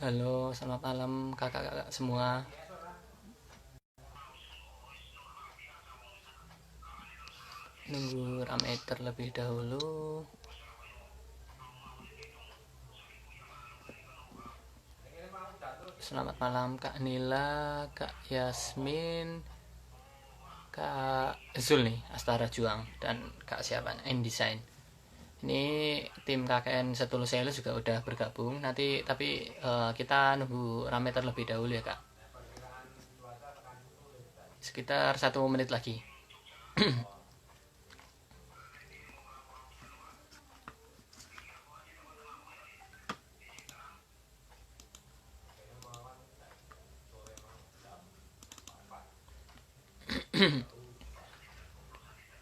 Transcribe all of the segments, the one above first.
Halo, selamat malam kakak-kakak semua. Nunggu rame terlebih dahulu. Selamat malam Kak Nila, Kak Yasmin, Kak Zul nih, Astara Juang, dan Kak siapa? Indesign. Ini tim KKN Setulus Sales juga udah bergabung. Nanti tapi kita nunggu rame terlebih dahulu ya Kak. Sekitar 1 menit lagi.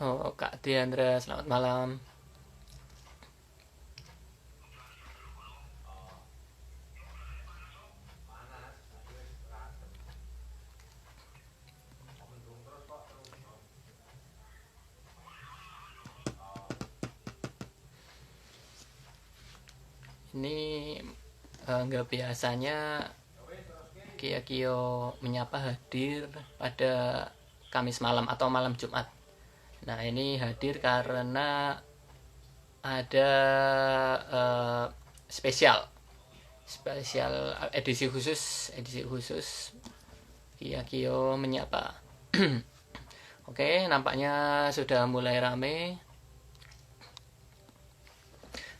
Oh Kak Diandra, selamat malam. Ini nggak biasanya Kia Kio menyapa hadir pada Kamis malam atau malam Jumat. Nah ini hadir karena ada uh, spesial spesial edisi khusus Kia Kio menyapa. Oke, nampaknya sudah mulai rame.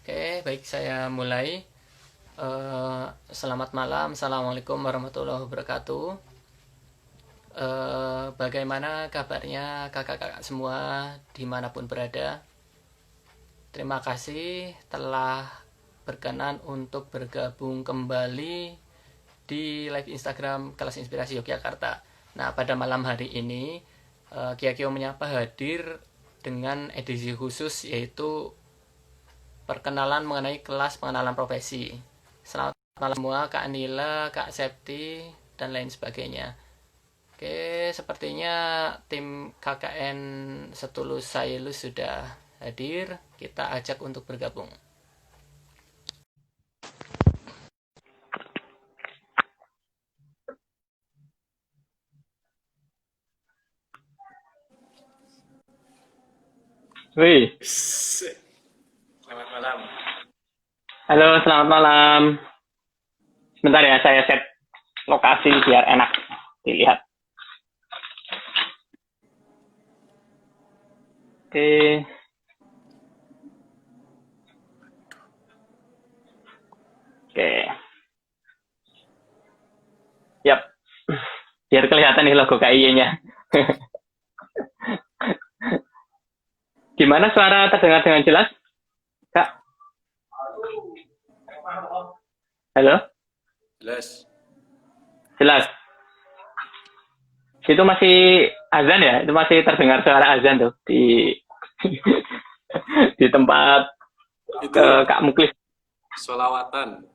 Oke, baik, saya mulai. Selamat malam, assalamualaikum warahmatullahi wabarakatuh. Bagaimana kabarnya kakak-kakak semua dimanapun berada? Terima kasih telah berkenan untuk bergabung kembali di live Instagram Kelas Inspirasi Yogyakarta. Nah, pada malam hari ini Kia Kio Menyapa hadir dengan edisi khusus, yaitu perkenalan mengenai kelas pengenalan profesi. Selamat malam semua, Kak Anila, Kak Septi, dan lain sebagainya. Oke, sepertinya tim KKN Setulus Sailus sudah hadir. Kita ajak untuk bergabung. Wih, Selamat malam. halo, selamat malam. Sebentar ya, saya set lokasi biar enak dilihat. Oke. Oke. Yap. Biar kelihatan nih logo KIY-nya. Gimana suara terdengar dengan jelas, Kak? Halo? Jelas. Jelas. Itu masih azan ya? Itu masih terdengar suara azan tuh di di tempat Itu Kak Muklis. sholawatan.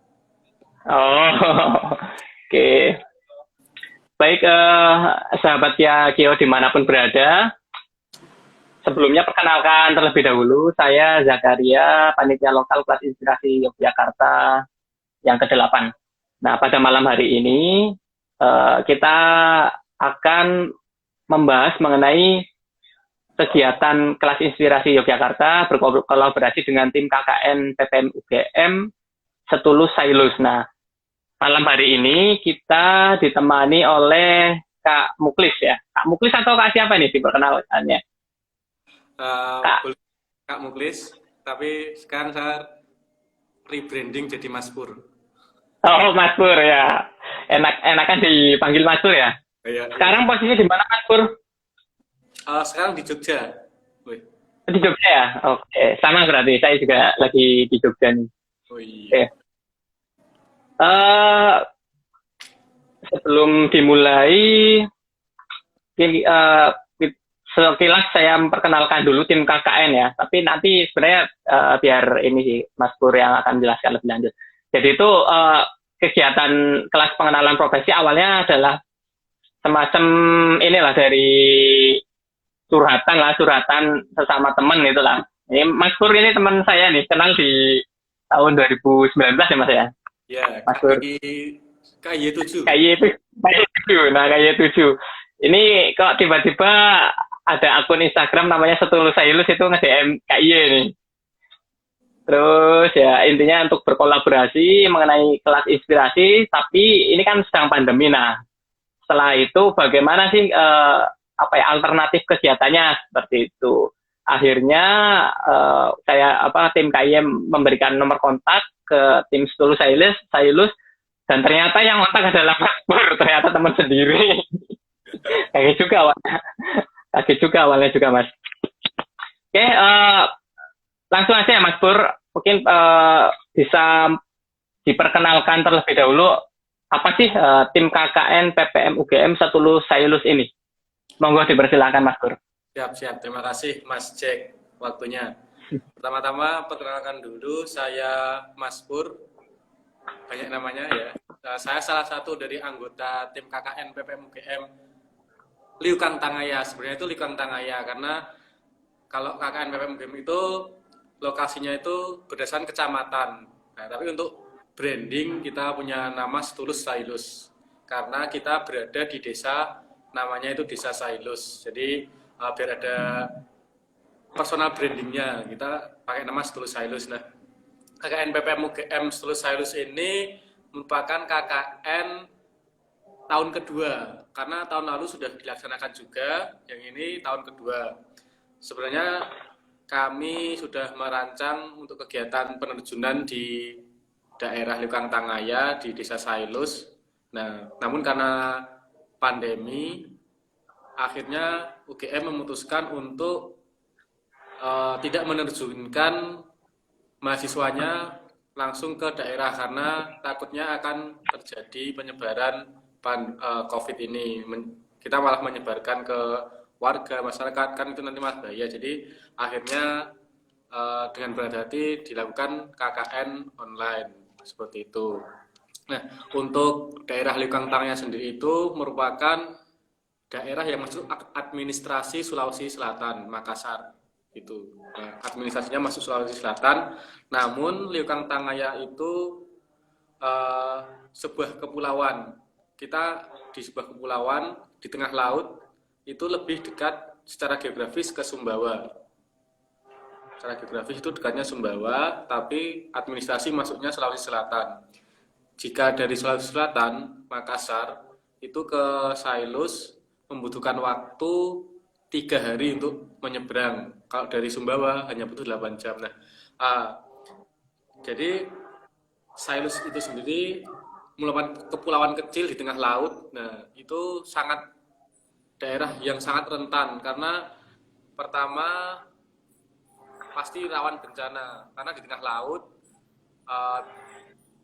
Oh, oke. Baik, sahabat ya Kio dimanapun berada. Sebelumnya perkenalkan terlebih dahulu, saya Zakaria, panitia lokal kelas inspirasi Yogyakarta yang ke-8. Nah, pada malam hari ini kita akan membahas mengenai kegiatan kelas inspirasi Yogyakarta berkolaborasi dengan tim KKN PPM UGM Setulus Sailus. Nah, malam hari ini kita ditemani oleh Kak Muklis ya. Kak Muklis atau Kak siapa nih diperkenalkannya? Kak. Kak Muklis, tapi sekarang saya rebranding jadi Mas Pur. Oh, Mas Pur ya. Enakan dipanggil Mas Pur ya. Ya, Sekarang posisinya di mana Mas Pur? sekarang di Jogja. Wih. Di Jogja ya? Oke, sama berarti. Saya juga lagi di Jogja nih. Oh iya. Oke. Sebelum dimulai, sekilas saya memperkenalkan dulu tim KKN ya. Tapi nanti sebenarnya biar ini sih Mas Pur yang akan menjelaskan lebih lanjut. Jadi itu kegiatan kelas pengenalan profesi awalnya adalah semacam inilah dari suratan sesama teman itulah. Ini Mas Pur ini teman saya nih, kenal di tahun 2019 ya Mas ya. Ya, Mas Pur. KY7. KY7. Nah, KY7. Ini kok tiba-tiba ada akun Instagram namanya Setulus Sailus itu nge-DM KY nih. Terus ya intinya untuk berkolaborasi mengenai kelas inspirasi, tapi ini kan sedang pandemi. Nah, setelah itu bagaimana sih apa ya alternatif kegiatannya seperti itu. Akhirnya tim KY memberikan nomor kontak ke tim Setulus Sailus dan ternyata yang kontak adalah Mas Pur, ternyata teman sendiri. Kaget juga awalnya juga Mas. Oke, langsung aja ya Mas Pur, mungkin bisa diperkenalkan terlebih dahulu apa sih tim KKN PPM UGM Setulus Sailus ini? Monggo dipersilakan Mas Pur. Siap. Terima kasih Mas Jack waktunya. Pertama-tama perkenalkan dulu, saya Mas Pur, banyak namanya ya. Saya salah satu dari anggota tim KKN PPM UGM Liukang Tangaya. Sebenarnya itu Liukang Tangaya karena kalau KKN PPM UGM itu lokasinya itu berdasarkan kecamatan. Nah, tapi untuk branding kita punya nama Setulus Sailus karena kita berada di desa, namanya itu Desa Sailus. Jadi biar ada personal brandingnya, kita pakai nama Setulus Sailus. Nah, KKN PPM UGM Setulus Sailus ini merupakan KKN tahun kedua, karena tahun lalu sudah dilaksanakan juga, yang ini tahun kedua. Sebenarnya kami sudah merancang untuk kegiatan penerjunan di daerah Liukang Tangaya, di Desa Sailus. Nah, namun karena pandemi, akhirnya UGM memutuskan untuk tidak menerjunkan mahasiswanya langsung ke daerah karena takutnya akan terjadi penyebaran COVID ini. Kita malah menyebarkan ke warga, masyarakat, kan itu nanti malah bahaya. Jadi akhirnya dengan berhati-hati dilakukan KKN online, seperti itu. Nah, untuk daerah Liukang Tangaya sendiri itu merupakan daerah yang masuk administrasi Sulawesi Selatan, Makassar. Itu. Nah, administrasinya masuk Sulawesi Selatan, namun Liukang Tangaya itu sebuah kepulauan. Kita di sebuah kepulauan di tengah laut, itu lebih dekat secara geografis ke Sumbawa. Secara geografis itu dekatnya Sumbawa, tapi administrasi masuknya Sulawesi Selatan. Jika dari Sulawesi Selatan, Makassar, itu ke Sailus membutuhkan waktu 3 hari untuk menyeberang. Kalau dari Sumbawa hanya butuh 8 jam. Nah, jadi Sailus itu sendiri merupakan kepulauan kecil di tengah laut. Nah, itu sangat daerah yang sangat rentan karena pertama pasti rawan bencana karena di tengah laut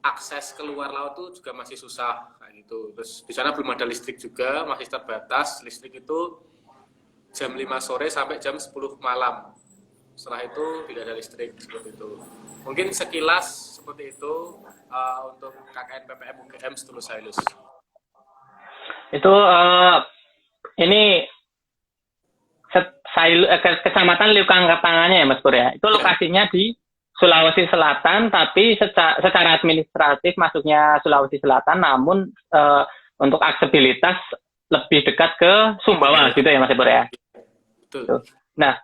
akses keluar laut itu juga masih susah kayak gitu. Terus di sana belum ada listrik juga, masih terbatas. Listrik itu jam 5 sore sampai jam 10 malam. Setelah itu tidak ada listrik, seperti itu. Mungkin sekilas seperti itu untuk KKN PPM UGM Setulus Sailus. Itu ini kecamatan Liukang Tangaya ya Mas Pur ya. Itu lokasinya di Sulawesi Selatan, tapi secara administratif masuknya Sulawesi Selatan, namun untuk aksesibilitas lebih dekat ke Sumbawa gitu ya Mas Pur ya. Betul. Nah,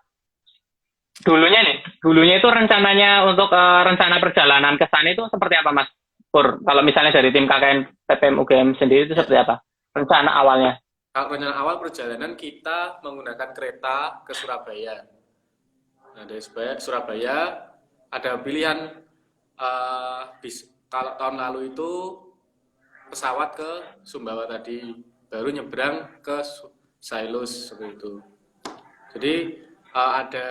dulunya itu rencananya untuk rencana perjalanan ke sana itu seperti apa Mas Pur? Kalau misalnya dari tim KKN PPM UGM sendiri itu seperti apa rencana awalnya? Kalau rencana awal perjalanan kita menggunakan kereta ke Surabaya. Nah, dari Surabaya ada pilihan kalau tahun lalu itu pesawat ke Sumbawa tadi, baru nyebrang ke Sailus seperti itu. Jadi ada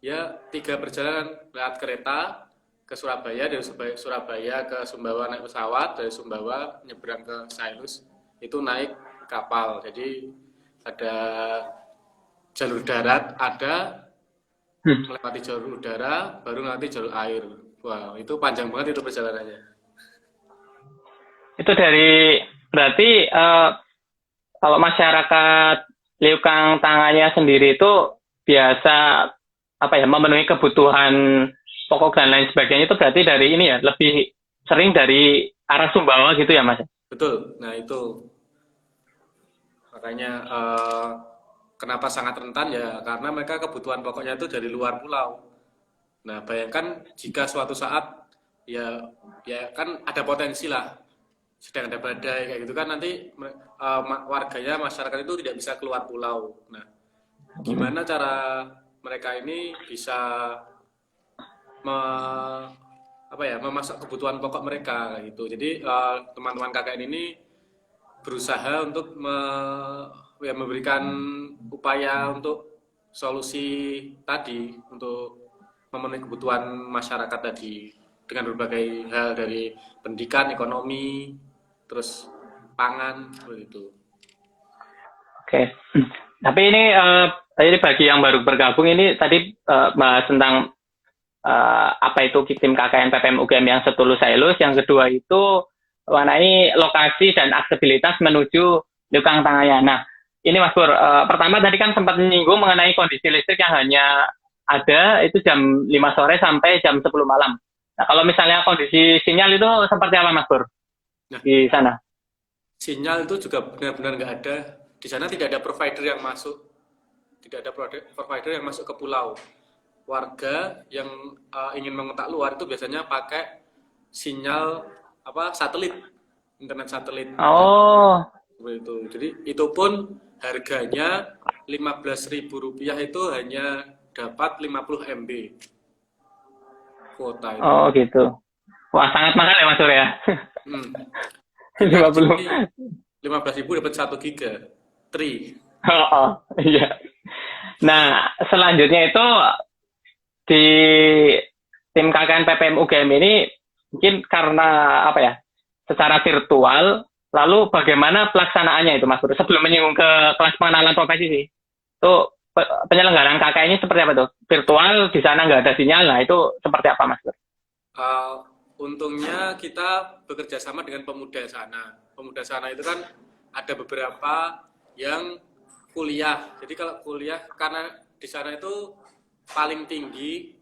ya 3 perjalanan lewat kereta ke Surabaya, dari Surabaya ke Sumbawa naik pesawat, dari Sumbawa nyebrang ke Sailus itu naik kapal. Jadi ada jalur darat, ada melewati jalur udara, baru nanti jalur air. Wah, itu panjang banget itu perjalanannya. Itu berarti kalau masyarakat Liukang Tangaya sendiri itu biasa memenuhi kebutuhan pokok dan lain sebagainya itu berarti dari ini ya lebih sering dari arah Sumbawa gitu ya Mas? Betul. Nah, itu makanya kenapa sangat rentan ya karena mereka kebutuhan pokoknya itu dari luar pulau. Nah, bayangkan jika suatu saat ya kan ada potensi lah sedang ada badai kayak gitu kan nanti warganya masyarakat itu tidak bisa keluar pulau. Nah, gimana cara mereka ini bisa memasak kebutuhan pokok mereka kayak gitu. Jadi teman-teman KKN ini berusaha untuk memberikan upaya untuk solusi tadi untuk memenuhi kebutuhan masyarakat tadi dengan berbagai hal dari pendidikan, ekonomi, terus pangan seperti itu. Oke. Tapi ini tadi bagi yang baru bergabung ini tadi bahas tentang apa itu tim KKN PPM UGM yang setulus Sailus, yang kedua itu mengenai lokasi dan aksesibilitas menuju Liukang Tangaya. Nah, ini Mas Pur, pertama tadi kan sempat menyinggung mengenai kondisi listrik yang hanya ada itu jam 5 sore sampai jam 10 malam. Nah, kalau misalnya kondisi sinyal itu seperti apa Mas Pur di sana? Sinyal itu juga benar-benar nggak ada. Di sana tidak ada provider yang masuk. Tidak ada provider yang masuk ke pulau. Warga yang ingin mengontak luar itu biasanya pakai sinyal satelit, internet satelit. Oh. Itu. Jadi itu pun harganya Rp15.000 itu hanya dapat 50 MB kuota itu. Oh gitu. Wah sangat mahal ya Mas Sur ya. 15.000 dapat 1 giga. Oh iya. Nah selanjutnya itu di tim KKN PPM UGM ini mungkin karena secara virtual, lalu bagaimana pelaksanaannya itu Mas Pur? Sebelum menyinggung ke kelas pengenalan profesi sih, itu penyelenggaraan KKN ini seperti apa tuh? Virtual, di sana nggak ada sinyal, nah itu seperti apa Mas Pur? Untungnya kita bekerja sama dengan pemuda sana. Pemuda sana itu kan ada beberapa yang kuliah. Jadi kalau kuliah, karena di sana itu paling tinggi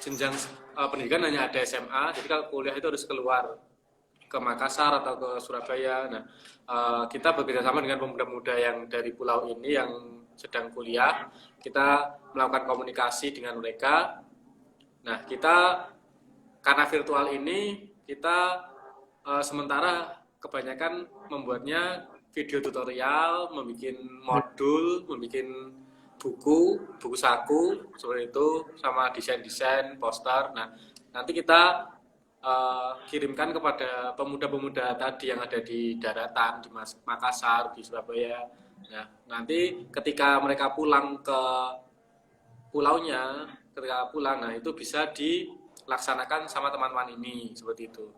jenjang pendidikan hanya ada SMA, jadi kalau kuliah itu harus keluar ke Makassar atau ke Surabaya. Nah, kita bekerjasama dengan pemuda-pemuda yang dari pulau ini yang sedang kuliah, kita melakukan komunikasi dengan mereka. Nah, kita karena virtual ini, kita sementara kebanyakan membuatnya video tutorial, membuat modul, membuat buku saku seperti itu, sama desain-desain poster. Nah, nanti kita kirimkan kepada pemuda-pemuda tadi yang ada di daratan, di Makassar, di Surabaya. Nah, nanti ketika mereka pulang ke pulaunya, nah itu bisa dilaksanakan sama teman-teman ini, seperti itu.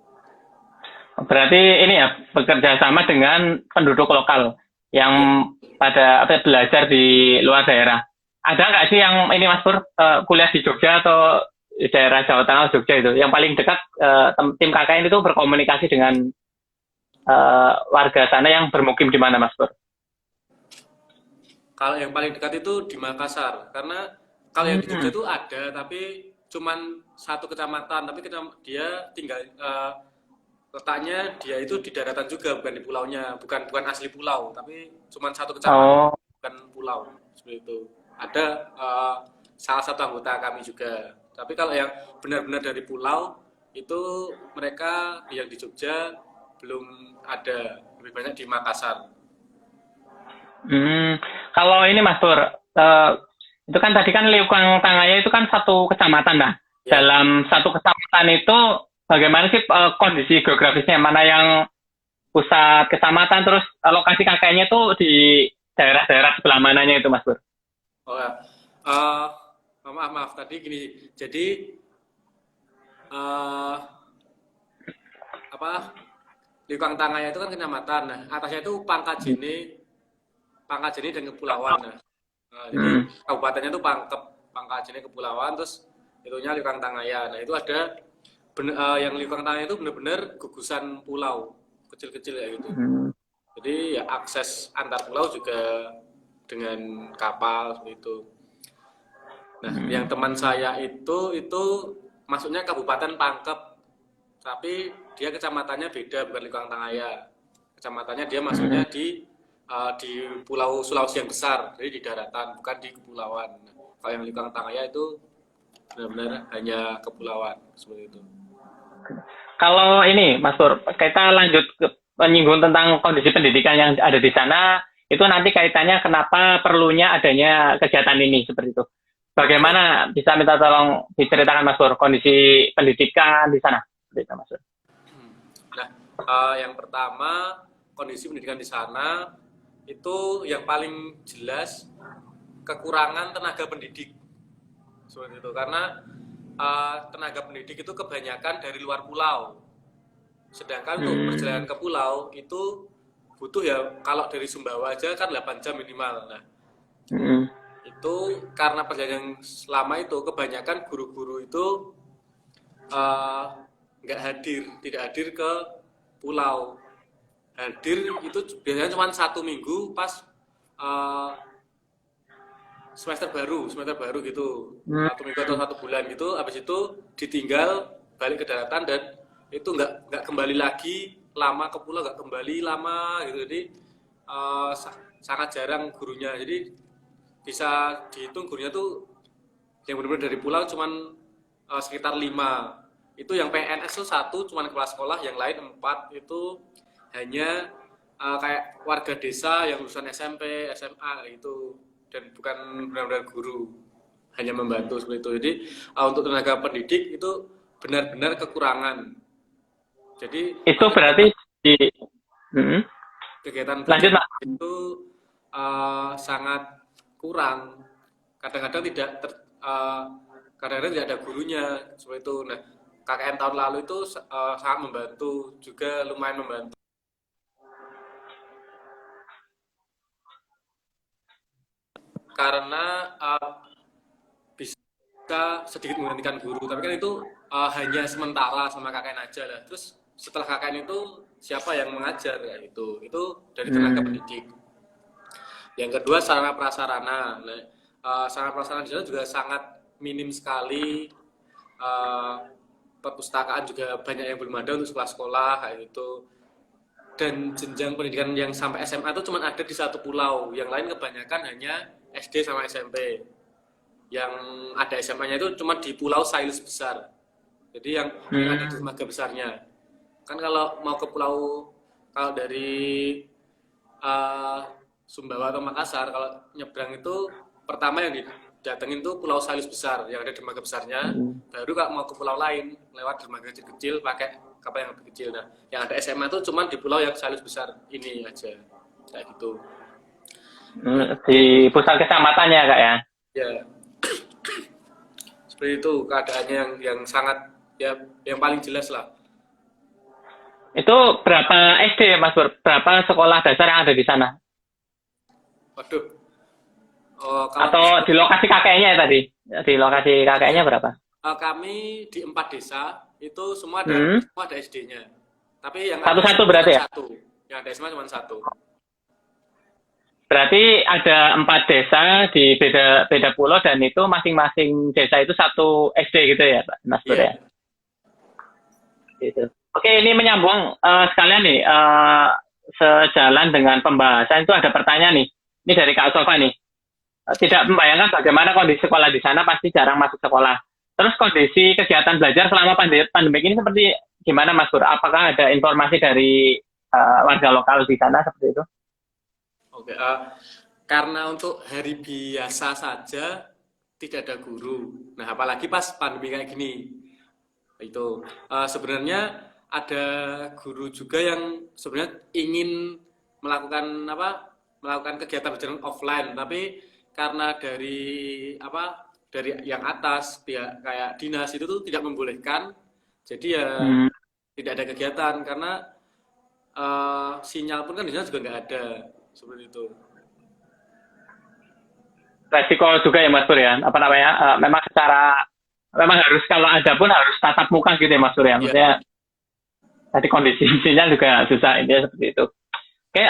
Berarti ini ya bekerja sama dengan penduduk lokal yang pada belajar di luar daerah. Ada nggak sih yang ini Mas Pur kuliah di Jogja atau di daerah Jawa Tengah Jogja itu yang paling dekat tim KKN itu berkomunikasi dengan warga sana yang bermukim di mana Mas Pur? Kalau yang paling dekat itu di Makassar, karena kalau yang di Jogja itu ada tapi cuman satu kecamatan, tapi dia tinggal letaknya dia itu di daratan juga, bukan di pulaunya, bukan asli pulau, tapi cuma satu kecamatan, bukan pulau, seperti itu. Ada salah satu anggota kami juga. Tapi kalau yang benar-benar dari pulau itu mereka yang di Jogja belum ada, lebih banyak di Makassar. Kalau ini Mas Pur, itu kan tadi kan Liukang Tangaya itu kan satu kecamatan lah. Ya. Dalam satu kecamatan itu bagaimana sih kondisi geografisnya? Mana yang pusat kecamatan, terus lokasi KKN-nya itu di daerah-daerah sebelah mananya itu, Mas Pur? Oh ya, maaf tadi gini. Jadi Liukang Tangaya itu kan kecamatan. Nah, atasnya itu Pangkajene dan Kepulauan. Nah, jadi kabupatennya itu Pangkajene Kepulauan, terus itunya Liukang Tangaya. Nah, itu ada yang Liukang Tangaya itu benar-benar gugusan pulau kecil-kecil ya gitu. Jadi ya akses antar pulau juga dengan kapal seperti itu. Nah, yang teman saya itu masuknya Kabupaten Pangkep tapi dia kecamatannya beda, bukan Lingkungan Tangaya. Kecamatannya dia masuknya di Pulau Sulawesi yang besar, jadi di daratan, bukan di kepulauan. Nah, kalau yang Lingkungan Tangaya itu benar-benar hanya kepulauan, seperti itu. Kalau ini, Mas Pur, kita lanjut ke menyinggung tentang kondisi pendidikan yang ada di sana, itu nanti kaitannya kenapa perlunya adanya kegiatan ini, seperti itu. Bagaimana bisa minta tolong diceritakan, Mas Pur, kondisi pendidikan di sana? Seperti itu, Mas Pur. Nah, yang pertama, kondisi pendidikan di sana, itu yang paling jelas, kekurangan tenaga pendidik. Seperti itu, karena tenaga pendidik itu kebanyakan dari luar pulau. Sedangkan untuk perjalanan ke pulau itu butuh ya, kalau dari Sumbawa aja kan 8 jam minimal. Nah, itu karena perjalanan lama itu kebanyakan guru-guru itu nggak tidak hadir ke pulau. Hadir itu biasanya cuma 1 minggu pas semester baru gitu, 1 minggu atau 1 bulan gitu. Habis itu ditinggal balik ke daratan dan itu nggak kembali lagi lama ke pulau, nggak kembali lama gitu. Jadi sangat jarang gurunya. Jadi bisa dihitung gurunya tuh yang benar-benar dari pulau cuman sekitar 5. Itu yang PNS tuh 1 cuman kepala sekolah, yang lain 4 itu hanya kayak warga desa yang lulusan SMP, SMA gitu, dan bukan benar-benar guru, hanya membantu seperti itu. Jadi untuk tenaga pendidik itu benar-benar kekurangan. Jadi itu berarti di kegiatan lanjut, Mas. itu sangat kurang. Kadang-kadang kadang-kadang tidak ada gurunya seperti itu. Nah, KKN tahun lalu itu sangat membantu, juga lumayan membantu. Karena bisa sedikit menggantikan guru, tapi kan itu hanya sementara sama KKN aja lah. Terus setelah KKN itu siapa yang mengajar ya, itu dari tenaga pendidik. Yang kedua, sarana prasarana. Nah, sarana prasarana di sana juga sangat minim sekali. Perpustakaan juga banyak yang belum ada untuk sekolah-sekolah kayak gitu. Dan jenjang pendidikan yang sampai SMA itu cuma ada di 1 pulau, yang lain kebanyakan hanya SD sama SMP. Yang ada SMA-nya itu cuma di Pulau Sailus Besar. Jadi yang ada di dermaga besarnya. Kan kalau mau ke pulau, kalau dari Sumbawa atau Makassar, kalau nyebrang itu pertama yang didatengin tuh Pulau Sailus Besar yang ada di dermaga besarnya. Baru kalau mau ke pulau lain lewat dermaga kecil-kecil pakai kapal yang lebih kecil. Nah, yang ada SMA itu cuma di pulau yang Sailus Besar ini aja, kayak gitu. Di pusat kecamatannya, Kak, ya? Ya, seperti itu keadaannya yang sangat ya, yang paling jelas lah. Itu berapa SD, Mas Pur? Berapa sekolah dasar yang ada di sana? Waduh. Atau di lokasi kakeknya ya tadi? Di lokasi kakeknya berapa? Kami di 4 desa itu semua ada SD-nya. Tapi yang satu-satu berarti ya? Satu. Yang ada SMA cuma 1. Berarti ada 4 desa di beda pulau dan itu masing-masing desa itu 1 SD gitu ya, Pak Mas Pur, ya? Gitu. Oke, ini menyambung sekalian nih, sejalan dengan pembahasan itu ada pertanyaan nih. Ini dari Kak Sofa nih. Tidak membayangkan bagaimana kondisi sekolah di sana, pasti jarang masuk sekolah. Terus kondisi kegiatan belajar selama pandemi ini seperti gimana, Mas Pur? Apakah ada informasi dari warga lokal di sana seperti itu? Oke, karena untuk hari biasa saja tidak ada guru. Nah, apalagi pas pandemi kayak gini. Itu sebenarnya ada guru juga yang sebenarnya ingin melakukan kegiatan belajar offline, tapi karena dari yang atas pihak kayak dinas itu tuh tidak membolehkan, jadi ya tidak ada kegiatan karena sinyal pun kan di sana juga nggak ada, seperti itu. Resiko juga ya, Mas Pur, ya? Memang harus, kalau ada pun harus tatap muka gitu ya, Mas Pur, ya? Maksudnya tadi kondisi sinyal juga susah, ini seperti itu. Oke,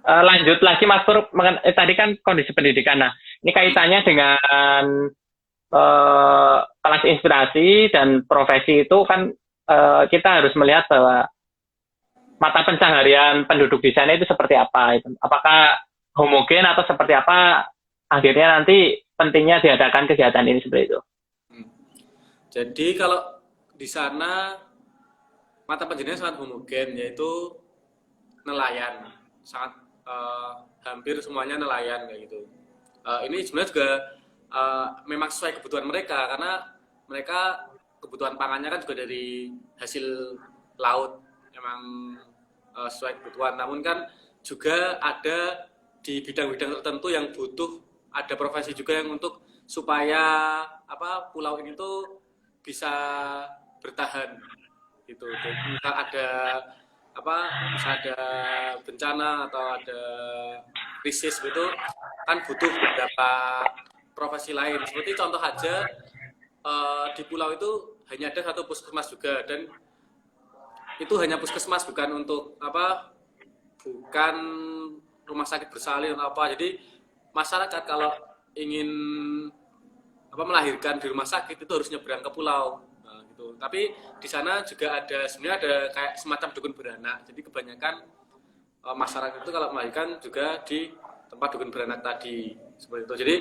lanjut lagi, Mas Pur, tadi kan kondisi pendidikan. Nah, ini kaitannya dengan apalagi kelas inspirasi dan profesi itu kan kita harus melihat bahwa mata pencaharian penduduk di sana itu seperti apa itu. Apakah homogen atau seperti apa, akhirnya nanti pentingnya diadakan kegiatan ini seperti itu. Jadi kalau di sana mata pencaharian sangat homogen, yaitu nelayan, sangat hampir semuanya nelayan kayak gitu. Ini sebenarnya juga memang sesuai kebutuhan mereka, karena mereka kebutuhan pangannya kan juga dari hasil laut, memang sesuai kebutuhan. Namun kan juga ada di bidang-bidang tertentu yang butuh ada profesi juga yang untuk supaya pulau ini tuh bisa bertahan gitu. Jadi bisa ada bencana atau ada krisis gitu, kan butuh beberapa profesi lain. Seperti contoh aja di pulau itu hanya ada satu puskesmas juga, dan itu hanya puskesmas, bukan untuk bukan rumah sakit bersalin atau apa. Jadi masyarakat kalau ingin melahirkan di rumah sakit itu harus nyebrang ke pulau. Gitu. Tapi di sana juga sebenarnya ada kayak semacam dukun beranak. Jadi kebanyakan masyarakat itu kalau melahirkan juga di tempat dukun beranak tadi, seperti itu. Jadi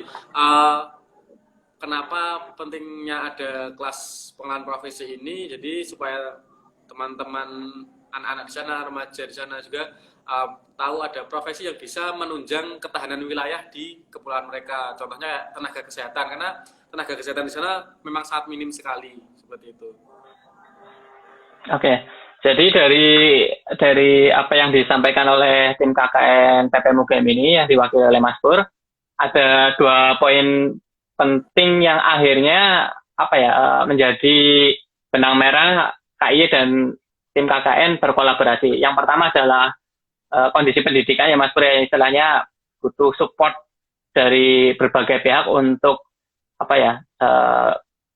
kenapa pentingnya ada kelas pengenalan profesi ini? Jadi supaya teman-teman anak-anak di sana, remaja di sana juga tahu ada profesi yang bisa menunjang ketahanan wilayah di kepulauan mereka. Contohnya tenaga kesehatan, karena tenaga kesehatan di sana memang sangat minim sekali, seperti itu. Oke, jadi dari apa yang disampaikan oleh tim KKN PPM UGM ini yang diwakili oleh Mas Pur, ada 2 poin penting yang akhirnya menjadi benang merah KIY dan tim KKN berkolaborasi. Yang pertama adalah kondisi pendidikan ya Mas Pur, istilahnya butuh support dari berbagai pihak untuk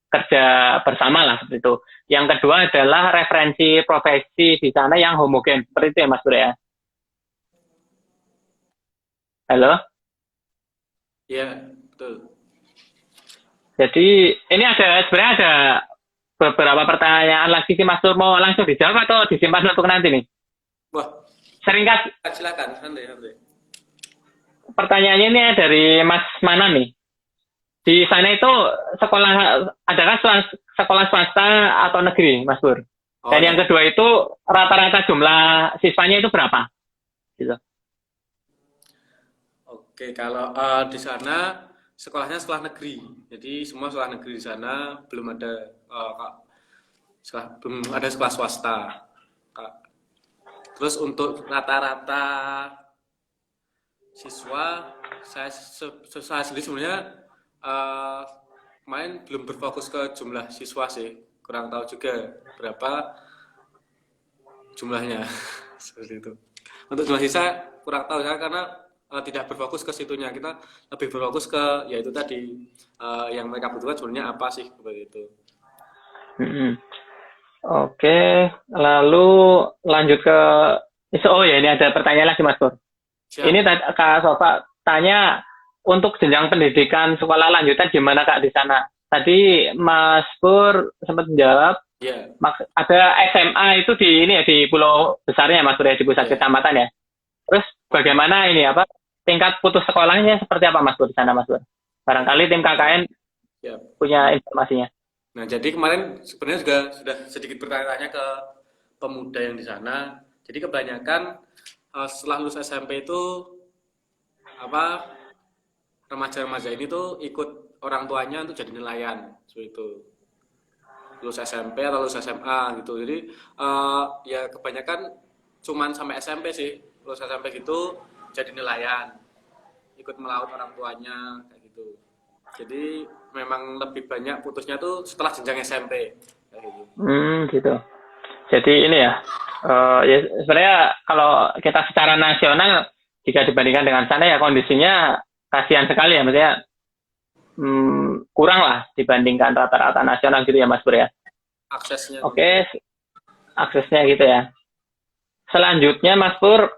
kerja bersama lah, seperti itu. Yang kedua adalah referensi profesi di sana yang homogen, seperti itu ya Mas Pur ya. Halo? Iya, betul. Jadi ini sebenarnya ada beberapa pertanyaan lagi sih Mas Pur, mau langsung dijawab atau disimpan untuk nanti nih? Wah, silakan, santai. Pertanyaannya ini dari Mas Manan nih. Di sana itu adakah sekolah swasta atau negeri, Mas Pur? Dan yang kedua itu rata-rata jumlah siswanya itu berapa? Gitu. Oke, kalau di sana sekolahnya sekolah negeri. Jadi semua sekolah negeri di sana, belum ada sekolah swasta. Terus untuk rata-rata siswa, saya sendiri sebenarnya kemarin belum berfokus ke jumlah siswa sih, kurang tahu juga berapa jumlahnya. Seperti itu. Untuk jumlah siswa kurang tahu ya, karena tidak berfokus ke situnya. Kita lebih berfokus ke yaitu tadi yang mereka butuhkan sebenarnya apa sih, seperti itu. Oke, lalu lanjut ke ini ada pertanyaan lagi Mas Pur. Ini Kak Sofa tanya, untuk jenjang pendidikan sekolah lanjutan gimana Kak di sana? Tadi Mas Pur sempat menjawab, ada SMA itu di pulau besarnya Mas Pur ya, di pusat kecamatan ya. Terus bagaimana tingkat putus sekolahnya seperti apa Mas Pur di sana Mas Pur? Barangkali tim KKN punya informasinya. Nah, jadi kemarin sebenarnya juga sudah sedikit bertanya-tanya ke pemuda yang di sana. Jadi kebanyakan setelah lulus SMP itu remaja-remaja ini tuh ikut orang tuanya untuk jadi nelayan, seperti itu. Lulus SMP atau lulus SMA gitu. Jadi ya kebanyakan cuman sampai SMP sih. Lulus SMP gitu jadi nelayan, ikut melaut orang tuanya kayak gitu. Jadi memang lebih banyak putusnya tuh setelah jenjang SMP kayak gitu. Gitu. Jadi ini ya sebenarnya kalau kita secara nasional jika dibandingkan dengan sana ya kondisinya kasihan sekali ya, maksudnya kurang lah dibandingkan rata-rata nasional gitu ya Mas Pur ya. Aksesnya. Oke, aksesnya gitu ya. Selanjutnya Mas Pur,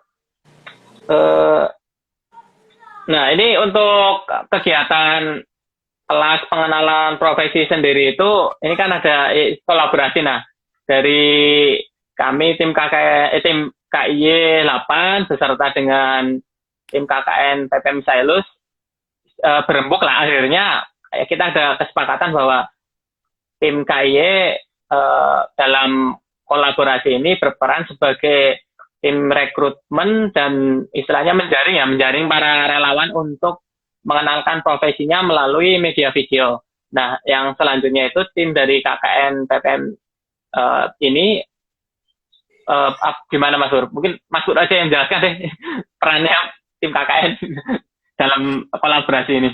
nah ini untuk kegiatan kelas pengenalan profesi sendiri itu, ini kan ada kolaborasi. Nah, dari kami tim KIY 8 beserta dengan tim KKN PPM Sailus berembuk lah akhirnya kita ada kesepakatan bahwa tim KIY dalam kolaborasi ini berperan sebagai tim rekrutmen dan istilahnya menjaring para relawan untuk mengenalkan profesinya melalui media video. Nah, yang selanjutnya itu tim dari KKN PPM ini gimana Mas Pur? Mungkin Mas Pur aja yang jelaskan deh perannya tim KKN dalam kolaborasi ini.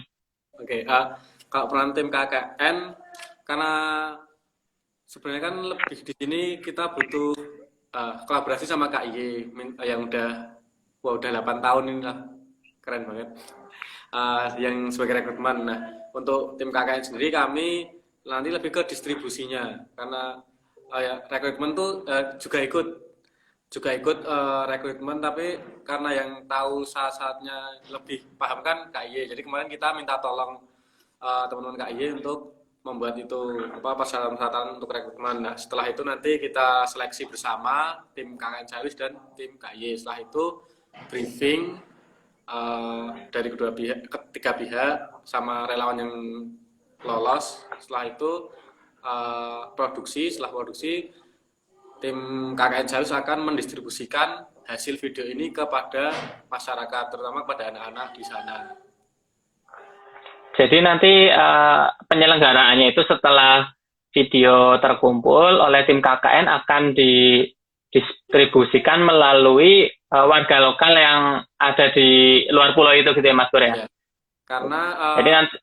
Oke, kalau peran tim KKN, karena sebenarnya kan lebih di sini kita butuh kolaborasi sama KIY yang udah 8 tahun ini lah, keren banget. Yang sebagai rekrutmen. Nah, untuk tim KKN sendiri kami nanti lebih ke distribusinya, karena rekrutmen tuh juga ikut rekrutmen, tapi karena yang tahu saat-saatnya lebih paham kan KIY. Jadi kemarin kita minta tolong teman-teman KIY untuk membuat itu persyaratan untuk rekrutmen. Nah, setelah itu nanti kita seleksi bersama tim KKN Sailus dan tim KIY. Setelah itu briefing dari ketiga pihak sama relawan yang lolos. Setelah itu setelah produksi tim KKN Sailus akan mendistribusikan hasil video ini kepada masyarakat, terutama kepada anak-anak di sana. Jadi nanti penyelenggaraannya itu setelah video terkumpul oleh tim KKN akan didistribusikan melalui warga lokal yang ada di luar pulau itu gitu ya Mas Pur ya? Karena jadi nanti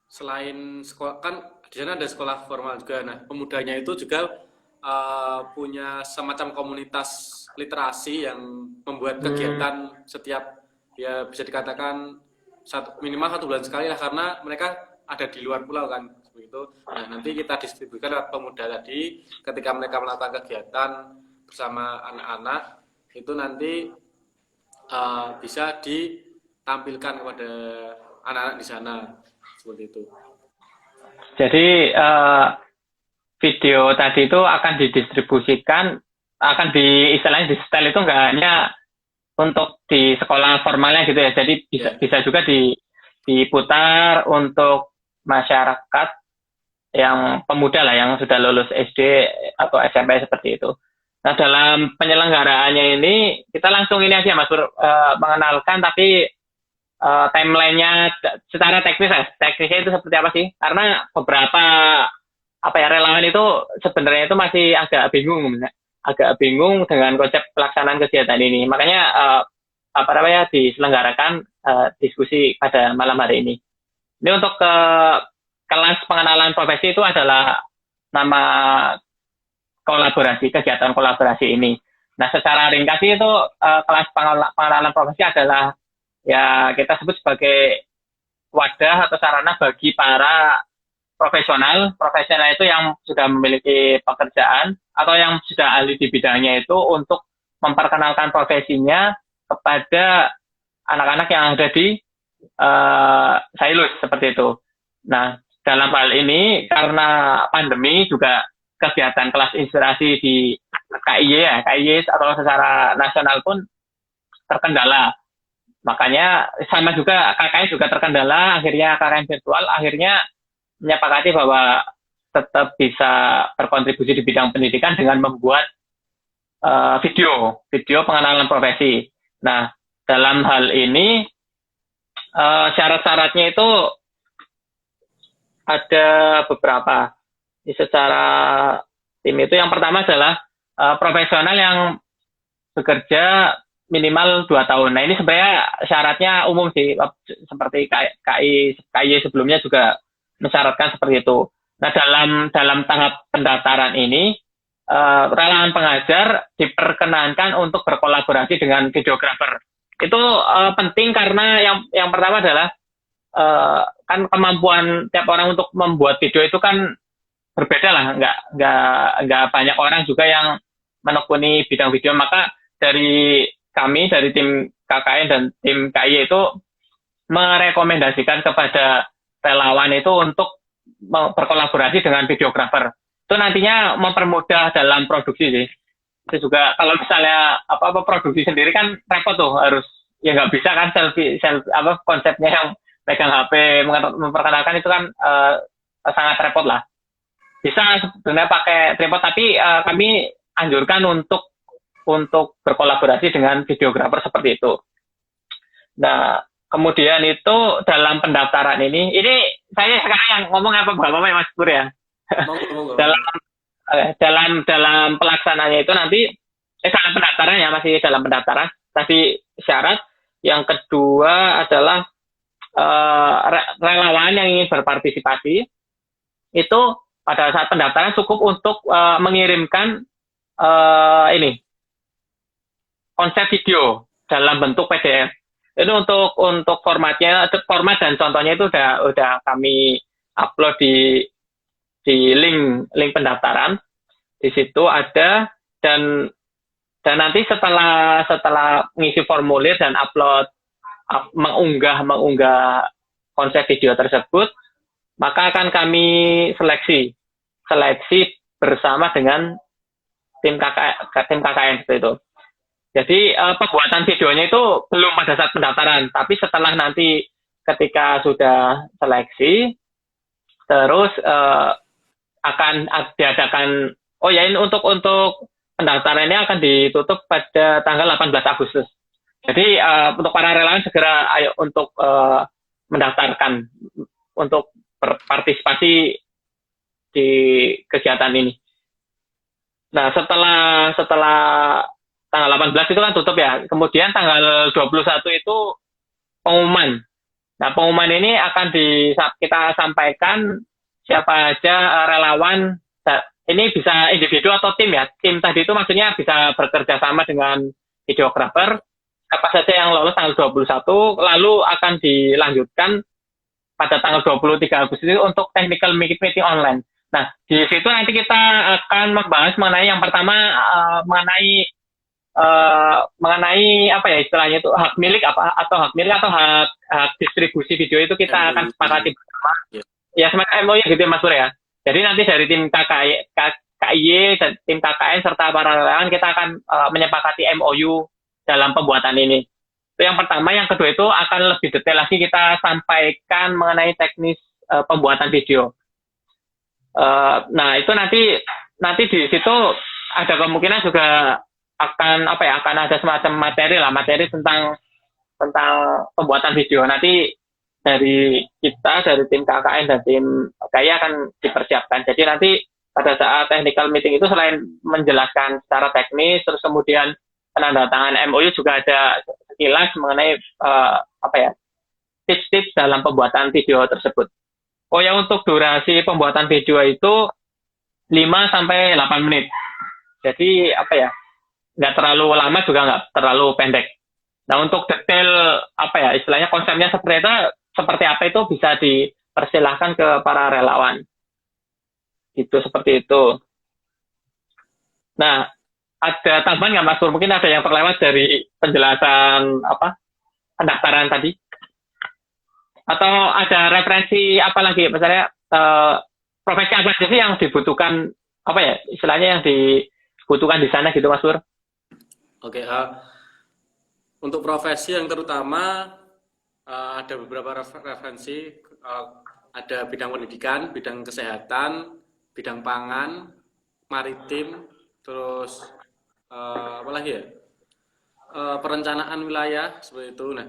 selain sekolah, kan di sana ada sekolah formal juga. Nah, pemudanya itu juga punya semacam komunitas literasi yang membuat kegiatan setiap, ya bisa dikatakan minimal 1 bulan sekali lah, karena mereka ada di luar pulau kan, begitu. Nah, nanti kita distribusikan lewat pemuda tadi, ketika mereka melakukan kegiatan bersama anak-anak, itu nanti bisa ditampilkan kepada anak-anak di sana, seperti itu. Jadi video tadi itu akan didistribusikan, akan istilahnya di setel itu nggak hanya untuk di sekolah formalnya gitu ya, jadi bisa juga diputar untuk masyarakat yang pemuda lah, yang sudah lulus SD atau SMP seperti itu. Nah, dalam penyelenggaraannya ini kita langsung ini aja Mas Pur, mengenalkan, tapi timelinenya secara teknisnya itu seperti apa sih? Karena beberapa relawan itu sebenarnya itu masih agak bingung dengan konsep pelaksanaan kegiatan ini. Makanya diselenggarakan diskusi pada malam hari ini. Ini untuk kelas pengenalan profesi itu adalah nama kegiatan kolaborasi ini. Nah, secara ringkas itu kelas pengenalan profesi adalah ya kita sebut sebagai wadah atau sarana bagi para profesional itu yang sudah memiliki pekerjaan atau yang sudah ahli di bidangnya itu untuk memperkenalkan profesinya kepada anak-anak yang ada di Sailus seperti itu. Nah, dalam hal ini karena pandemi juga kegiatan kelas inspirasi di KIY atau secara nasional pun terkendala. Makanya sama juga KKN juga terkendala, akhirnya KKN virtual akhirnya menyepakati bahwa tetap bisa berkontribusi di bidang pendidikan dengan membuat video pengenalan profesi. Nah, dalam hal ini syarat-syaratnya itu ada beberapa. Secara tim itu yang pertama adalah profesional yang bekerja minimal 2 tahun. Nah, ini sebenarnya syaratnya umum sih, seperti KI sebelumnya juga mensyaratkan seperti itu. Nah, dalam tahap pendaftaran ini relawan pengajar diperkenankan untuk berkolaborasi dengan videografer. Itu penting karena yang pertama adalah kan kemampuan tiap orang untuk membuat video itu kan berbeda lah, nggak banyak orang juga yang menekuni bidang video. Maka dari kami, dari tim KKN dan tim KIY itu merekomendasikan kepada relawan itu untuk berkolaborasi dengan videografer. Itu nantinya mempermudah dalam produksi sih. Itu juga kalau misalnya apa produksi sendiri kan repot tuh, harus ya nggak bisa kan selfie apa konsepnya yang pegang HP memperkenalkan itu kan sangat repot lah. Bisa sebenarnya pakai tripod, tapi kami anjurkan untuk berkolaborasi dengan videografer seperti itu. Nah, kemudian itu dalam pendaftaran ini saya sekarang yang ngomong apa Bapak ya Mas Pur ya? dalam pelaksanaannya itu nanti dalam pendaftaran ya, masih dalam pendaftaran. Tadi syarat yang kedua adalah relawan yang ingin berpartisipasi itu pada saat pendaftaran cukup untuk mengirimkan konsep video dalam bentuk PDF. Itu untuk format dan contohnya itu udah kami upload di link pendaftaran. Di situ ada, dan nanti setelah mengisi formulir dan upload mengunggah konsep video tersebut, maka akan kami seleksi bersama dengan tim KKN seperti itu. Jadi pembuatan videonya itu belum pada saat pendaftaran, tapi setelah nanti ketika sudah seleksi, terus akan diadakan, ini untuk pendaftaran ini akan ditutup pada tanggal 18 Agustus. Jadi untuk para relawan segera ayo untuk mendaftarkan untuk berpartisipasi di kegiatan ini. Nah, setelah tanggal 18 itu kan tutup ya. Kemudian tanggal 21 itu pengumuman. Nah, pengumuman ini akan kita sampaikan siapa aja relawan. Ini bisa individu atau tim ya. Tim tadi itu maksudnya bisa bekerja sama dengan videografer. Apa saja yang lolos tanggal 21, lalu akan dilanjutkan pada tanggal 23 Agustus itu untuk technical meeting online. Nah, di situ nanti kita akan membahas mengenai yang pertama mengenai apa ya istilahnya itu hak milik atau hak distribusi video itu kita akan sepakati bersama. Ya semacam MOU gitu ya Mas Pur ya. Jadi nanti dari tim KIY dan tim KKN serta para relawan kita akan menyepakati MOU dalam pembuatan ini. Itu yang pertama. Yang kedua itu akan lebih detail lagi kita sampaikan mengenai teknis pembuatan video. Nah, itu nanti di situ ada kemungkinan juga akan ada semacam materi tentang pembuatan video. Nanti dari tim KKN dan tim KIY akan dipersiapkan. Jadi nanti pada saat technical meeting itu selain menjelaskan secara teknis, terus kemudian penandatangan MOU juga ada sekilas mengenai tips-tips dalam pembuatan video tersebut. Untuk durasi pembuatan video itu 5-8 menit. Jadi nggak terlalu lama juga nggak terlalu pendek. Nah, untuk detail istilahnya konsepnya seperti apa itu bisa dipersilahkan ke para relawan. Itu seperti itu. Nah, ada tambahan nggak Mas Pur? Mungkin ada yang terlewat dari penjelasan pendaftaran tadi? Atau ada referensi apa lagi? Misalnya profesi apa sih yang dibutuhkan istilahnya yang dibutuhkan di sana gitu Mas Pur? Oke, untuk profesi yang terutama ada beberapa referensi, ada bidang pendidikan, bidang kesehatan, bidang pangan, maritim, terus apa lagi ya? Perencanaan wilayah seperti itu. Nah,